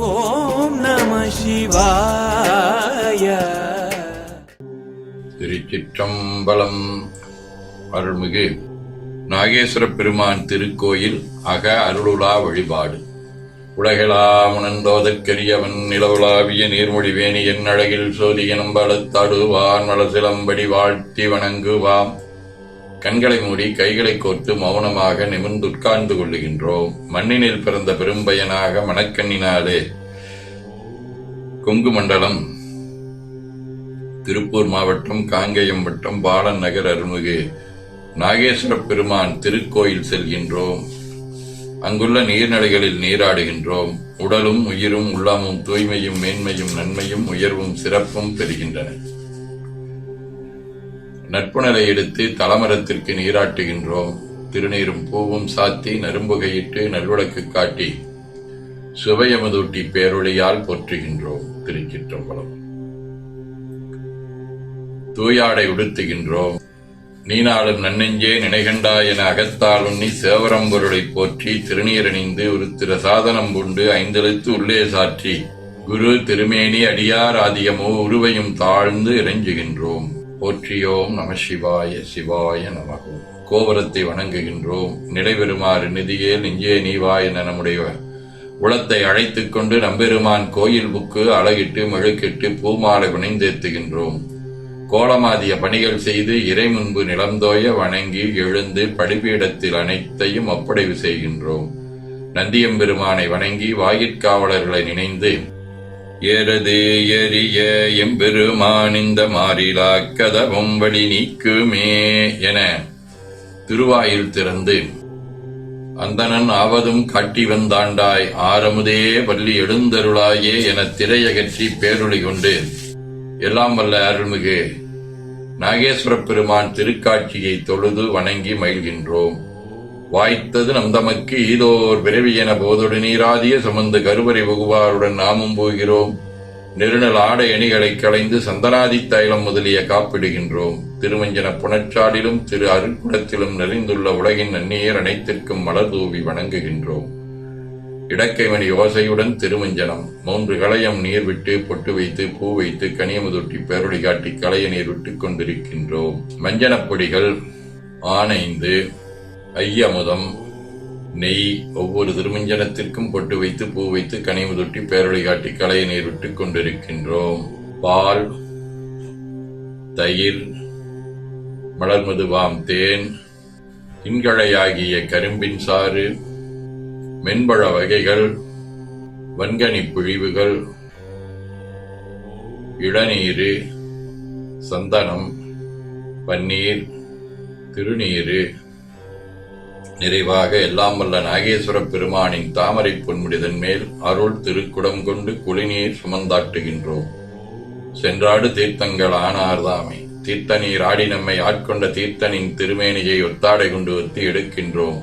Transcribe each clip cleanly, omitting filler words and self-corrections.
ஓம் நம சிவாய. திருச்சிற்றம்பலம். அருள்மிகு நாகேஸ்வர பெருமான் திருக்கோயில் அக அருளுலா வழிபாடு. உலகெலாம் உணர்ந்தோதற்கரியவன் நிலவுலாவிய நீர்மொழி வேணி என் அழகில் சோதிய நம்பலத்தாடுவான் வளசிலம்படி வாழ்த்தி வணங்குவாம். கண்களை மூடி கைகளை கோர்த்து மௌனமாக நிமிர்ந்துட்கார்ந்து கொள்ளுகின்றோம். மண்ணினில் பிறந்த பெரும்பயனாக மணக்கண்ணினாலே கொங்கு மண்டலம் திருப்பூர் மாவட்டம் காங்கேயம் வட்டம் பாலன் நகர் அருள்மிகு நாகேஸ்வர பெருமான் திருக்கோயில் செல்கின்றோம். அங்குள்ள நீர்நிலைகளில் நீராடுகின்றோம். உடலும் உயிரும் உள்ளமும் தூய்மையும் மேன்மையும் நன்மையும் உயர்வும் சிறப்பும் பெறுகின்றன. நட்புணரை எடுத்து தலமரத்திற்கு நீராட்டுகின்றோம். திருநீரும் பூவும் சாத்தி நரும்புகையிட்டு நல்விளக்கு காட்டி சுவையமுதூட்டி பேரொழியால் போற்றுகின்றோம். திருச்சிற்றம்பலம். தூயாடை உடுத்துகின்றோம். நீனாளும் நன்னெஞ்சே நினைகண்டா என அகத்தால் உண்ணி சேவரம்பொருளை போற்றி திருநீரணிந்து ஒரு திரு சாதனம் பூண்டு ஐந்தெழுத்து உள்ளே சாற்றி குரு திருமேனி அடியார் ஆதியமோ உருவையும் தாழ்ந்து இறைஞ்சுகின்றோம். போற்றியோம் நம சிவாய. சிவாய நமகும். கோபுரத்தை வணங்குகின்றோம். நிலைபெறுமாறு நிதியே நெஞ்சே நீவா என நம்முடைய உளத்தை அழைத்துக் கொண்டு நம்பெருமான் கோயில் புக்கு அழகிட்டு மெழுக்கிட்டு பூமாலை வினைந்தேத்துகின்றோம். கோலமாதிய பணிகள் செய்து இறை முன்பு நிலந்தோய வணங்கி எழுந்து படிப்பீடத்தில் அனைத்தையும் ஒப்படைவு செய்கின்றோம். நந்தியம்பெருமானை வணங்கி வாயிற்காவலர்களை நினைந்து ஏறது எரிய எம்பெருமான் இந்த மாறிலா கதவும் வழி நீக்குமே என திருவாயில் திறந்து அந்தணன் ஆவதும் காட்டி வந்தாண்டாய் ஆரமுதே வள்ளி எழுந்தருளாயே என திரையகற்றி பேரொளி கொண்டு எல்லாம் வல்ல அருள்மிகு நாகேஸ்வர பெருமான் திருக்காட்சியை தொழுது வணங்கி மகிழ்கின்றோம். வாய்த்தது நம் தமக்கு ஈதோர் பிறவி என போதொடு நீராதிய சுமந்து கருவறை புகுவாருடன் நாமும் போகிறோம். நெருநல் ஆடை அணிகளை களைந்து சந்தனாதி தைலம் முதலிய காப்பிடுகின்றோம். திருமஞ்சன புனச்சாலிலும் திரு அருட்குடத்திலும் நிறைந்துள்ள உலகின் நன்னீர் அனைத்திற்கும் மலர் தூவி வணங்குகின்றோம். இடக்கைமணி ஓசையுடன் திருமஞ்சனம் 3 களையம் நீர் விட்டு பொட்டு வைத்து பூ வைத்து கனியமுதொட்டி பேரொளி காட்டி களைய நீர் விட்டுக் கொண்டிருக்கின்றோம். மஞ்சனப் பொடிகள் ஆனைந்து ஐயமுதம் நெய் ஒவ்வொரு திருமஞ்சனத்திற்கும் பொட்டு வைத்து பூ வைத்து கனிமுதொட்டி பேரொளி காட்டி களைய நீர் விட்டுக் கொண்டிருக்கின்றோம். பால் தயிர் மலர்மதுவாம் தேன் இன்கழையாகிய கரும்பின் சாறு மென்பழ வகைகள் வன்கனி பிழிவுகள் இளநீரு சந்தனம் பன்னீர் திருநீரு நிறைவாக எல்லாம் வல்ல நாகேஸ்வர பெருமானின் தாமரை பொன்முடிதன் மேல் அருள் திருக்குடம் கொண்டு குளிநீர் சுமந்தாட்டுகின்றோம். சென்றாடு தீர்த்தங்கள் ஆனார்தாமே தீர்த்த நீர் ஆடி நம்மை ஆட்கொண்ட தீர்த்தனின் திருமேனியை ஒத்தாடை கொண்டு ஒத்தி எடுக்கின்றோம்.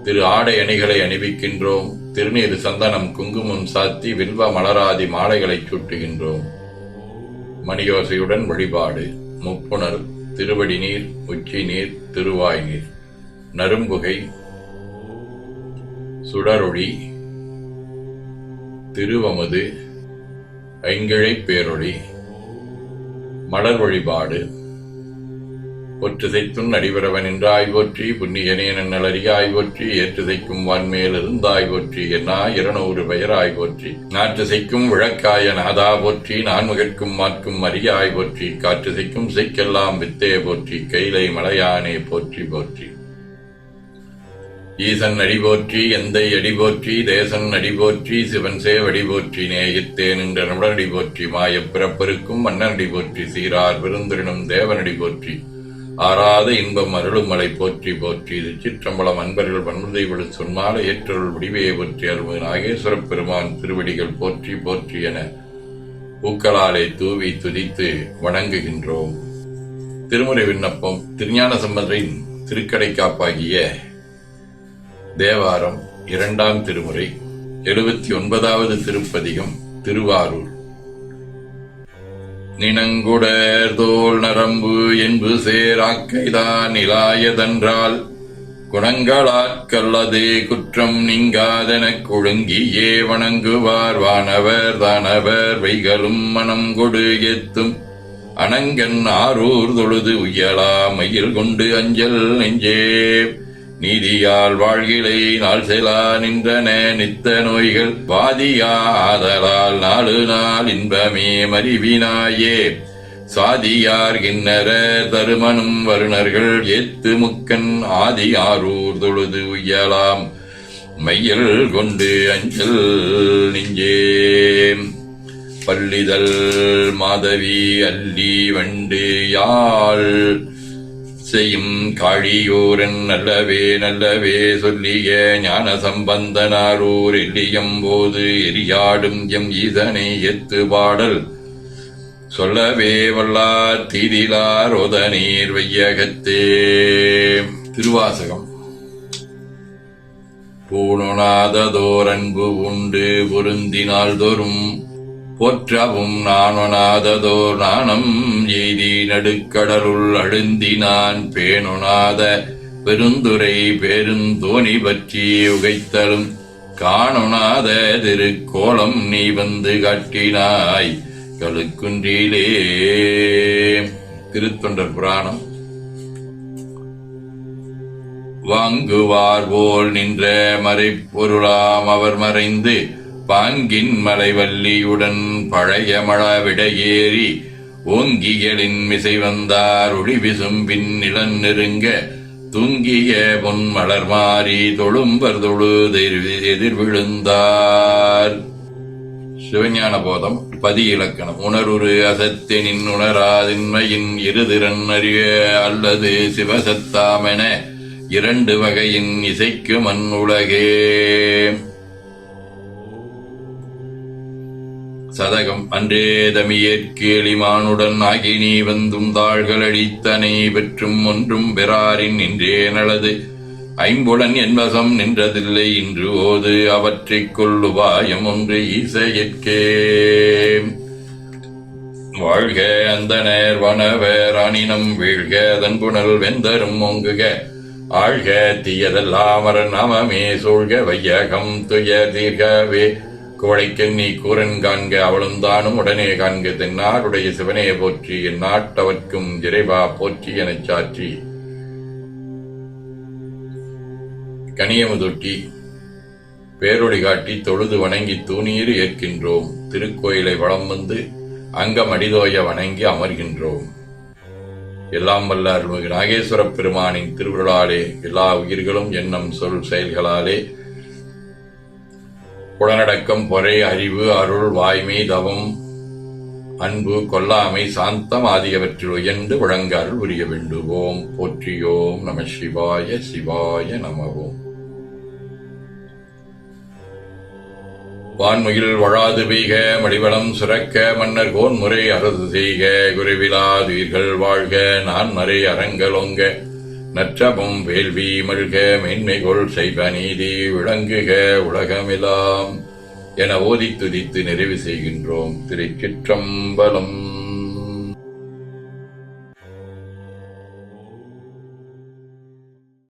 திரு ஆடை அணிகளை அணிவிக்கின்றோம். திருநீர் சந்தனம் குங்குமம் சாத்தி வில்வ மலராதி மாலைகளை சூட்டுகின்றோம். மணியோசையுடன் வழிபாடு. முப்புணர் திருவடி நீர் உச்சி நீர் திருவாய் நீர் நரும்புகை சுடரொளி திருவமுது ஐங்கிழை பேரொளி மலர் வழிபாடு. பொற்றுசைத்துன் அடிவரவன் என்றாய் போற்றி புண்ணியனே நன்னலறியாய் போற்றி ஏற்றுசைக்கும் வான்மேல் இருந்தாய் போற்றி என்னா 200 பெயராய் போற்றி நாற்றுசைக்கும் விளக்காய நாதா போற்றி நான்முகற்கும் மாற்கும் அறியாய் போற்றி காற்றுசைக்கும் செய்க்கெல்லாம் வித்தே போற்றி கைலை மலையானே போற்றி போற்றி. ஈசன் அடி போற்றி எந்தை அடி போற்றி தேசன் அடி போற்றி சிவன் சேவடி போற்றி நேயத்தேன் என்ற நுடனடி போற்றி மாயப் பிறப்பருக்கும் மன்னனடி போற்றி சீரார் பெருந்திருணும் தேவனடி போற்றி ஆறாத இன்பம் அருளுமலை போற்றி போற்றி. திருச்சிற்றம்பலம். அன்பர்கள் பன்முதை விழு சொன்மால ஏற்றருள் முடிவையை போற்றி அருள்மிகு நாகேஸ்வர பெருமான் திருவடிகள் போற்றி போற்றி என பூக்களாலை தூவி துதித்து வணங்குகின்றோம். திருமுறை விண்ணப்பம். திருஞான சம்பந்தரின் திருக்கடைக்காப்பாகிய தேவாரம் 2ஆம் திருமுறை 79வது திருப்பதிகம் திருவாரூர். நினங்குடர் தோல் நரம்பு என்பு சேராக்கைதான் நிலாயதன்றால் குணங்களாற்கல்லது குற்றம் நீங்காதெனக் கொழுங்கியே வணங்குவார் வானவர் தானவர் வைகளும் மனம் கொடு ஏத்தும் அணங்கன் ஆரூர் தொழுது உயலா மயில் கொண்டு அஞ்சல் நெஞ்சே நீதியால் வாழ்கிலை நாள் செலா நின்றன நித்த நோய்கள் வாதியா ஆதலால் நாலு நாள் இன்பமே மறிவினாயே சாதியார் கிண்ணற தருமனும் வருணர்கள் ஏத்து முக்கன் ஆதி ஆரூர் தொழுது உயலாம் மையல் கொண்டு அஞ்சல் நெஞ்சே பள்ளிதழ் மாதவி அல்லி வண்டு யாழ் செய்யும் காழியூரன் நல்லவே நல்லவே சொல்லிய ஞான சம்பந்தனாரூர் எல்லியம் போது எரியாடும் எம் ஈசனை எத்து பாடல் சொல்லவே வல்லார் தீதிலார் ஒத நீர் வையகத்தே. திருவாசகம். பூணொனாததோர் அன்பு உண்டு பொருந்தினால் தோறும் போற்றவும் நானொனாததோர் நாணம் எய்தி நடுக்கடலுள் அழுந்தினான் பேணொனாத பெருந்துரை பெருந்தோணி பற்றி உகைத்தலும் காணொனாத திருக்கோலம் நீ வந்து காட்டினாய் கழுக்குன்றிலே. திருத்தொண்டர் புராணம். வாங்குவார் போல் நின்ற மறைப்பொருளாம் அவர் மறைந்து பாங்கின் மலைவல்லியுடன் பழைய மழவிடையேறி ஓங்கிகளின் மிசை வந்தார் ஒளி விசும்பின் நிலன் நெருங்க தூங்கிய பொன் மலர் மாறி தொழும்பர் தொழுது எதிர் விழுந்தார். சிவஞான போதம். பதி இலக்கணம். உணருரு அசத்தினின் உணராதின்மையின் இருதிறன் அறிய அல்லது சிவசத்தாமென இரண்டு வகையின் இசைக்கு மண் உலகே. சதகம். அன்றே தமியேற்கு எளிமானுடன் ஆகி நீ வந்தும் தாள்கள் அழித்தனை பெற்றும் ஒன்றும் பெறாரின் நின்றே நலது ஐம்புடன் என்பசம் நின்றதில்லை இன்று ஓது அவற்றைக் கொள்ளுவாயம் ஒன்று ஈசையற்கே. வாழ்க அந்தனர் வனவர் அணினம் வீழ்க தன்புணல் வெந்தரும் ஒங்குக ஆழ்க தீயதல்லாமர நாமமே சூழ்க வையகம் துயர் தீர்கவே. குவளைக்கு நீ கூரன் காண்க அவளும் தானும் உடனே காண்க தென்னாடுடைய சிவனே போற்றி என் நாட்டவர்க்கும் இறைவா போற்றி எனச் சாற்றி கனியமுதொட்டி பேரொளி காட்டி தொழுது வணங்கி தூணீர் ஏற்கின்றோம். திருக்கோயிலை வலம் வந்து அங்கம் அடிதோய வணங்கி அமர்கின்றோம். எல்லாம் வல்ல அருள்மிகு நாகேஸ்வரப் பெருமானின் திருவிழாலே எல்லா உயிர்களும் எண்ணம் சொல் செயல்களாலே புலனடக்கம் பொறை அறிவு அருள் வாய்மை தவம் அன்பு கொல்லாமை சாந்தம் ஆகியவற்றில் உயர்ந்து வழங்க அருள் புரிய வேண்டுவோம். போற்றியோம் நம சிவாய சிவாய நமவோம். வான்முகில் வழாது பெய்க மடிவளம் சுரக்க மன்னர் கோன்முறை அரசு செய்க குறைவிலாதுயிர்கள் வாழ்க நான் மறை அரங்கலொங்க நற்றபம் வேள்வி மல்க மேன்மைகொள் செய்வ நீதி விளங்குக உலகமெல்லாம் என ஓதி துதித்து நிறைவு செய்கின்றோம். திருச்சிற்றம்பலம்.